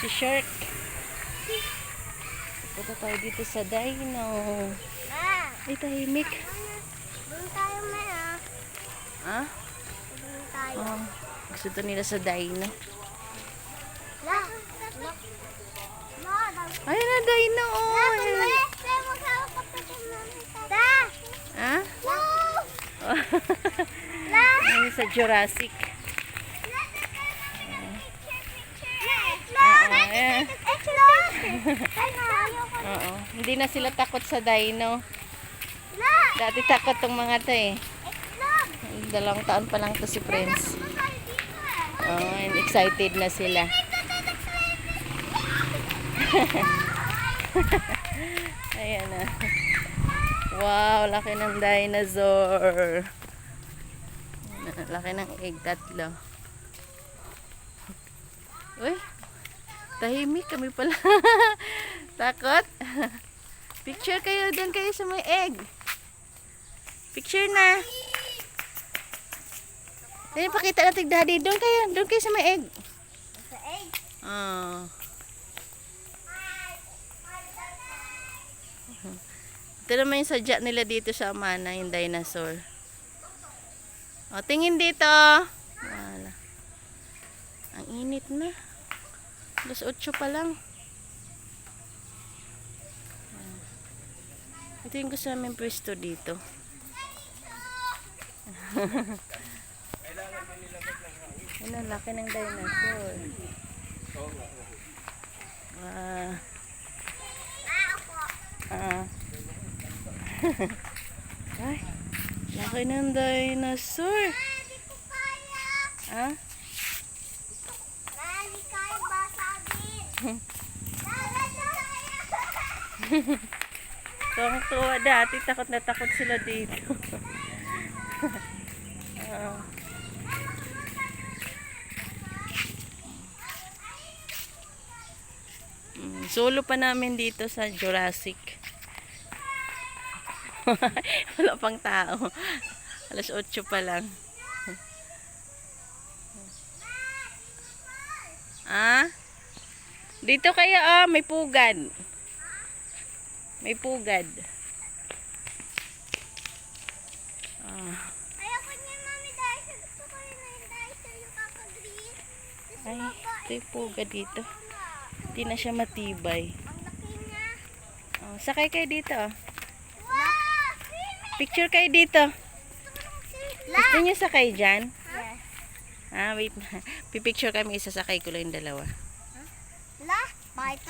Si Shark. Punta tayo dito sa dino. Ay, tahimik. Doon tayo na. Ha? Doon tayo. Oh, gusto to nila sa dino. La. Ayun na, dino. Oh. Ha? Ayun sa Jurassic. Ayan. Oo. Hindi na sila takot sa dino. Dati takot tong mga to eh. 2 taon pa lang to si Prince. Oh, and excited na sila. Ayan na. Wow, laki ng dinosaur. Laki ng egg, 3. Uy, tahimik kami pala. Takot? Picture kayo, doon kayo sa may egg. Picture na. Dahil pakita natin daddy, doon kayo sa may egg. Sa egg? Oh. Ito naman yung sadya nila dito sa Amana, yung dinosaur. O, tingin dito. Wala. Ang init na. 8 pa lang. Ito yung gusto namin pwesto dito. Ano, laki ng dinosaur. Ay, laki ng dinosaur. Ha? Tuwang-tuwa dati, takot na takot sila dito. Solo pa namin dito sa Jurassic. Wala pang tao. 8:00 pa lang. Ah? Dito kaya may pugad. May pugad. Ayoko niya, mami, dahil gusto ko yun na yung dahil yung kakagris. Ay, ito yung pugad dito. Hindi na siya matibay. Ang laki niya. Oh, sakay kayo dito. Wow! Picture kayo dito. La! Gusto niyo sakay dyan? Yes. Ah, wait na. Pipicture kami, isasakay ko lang yung 2. La? Bakit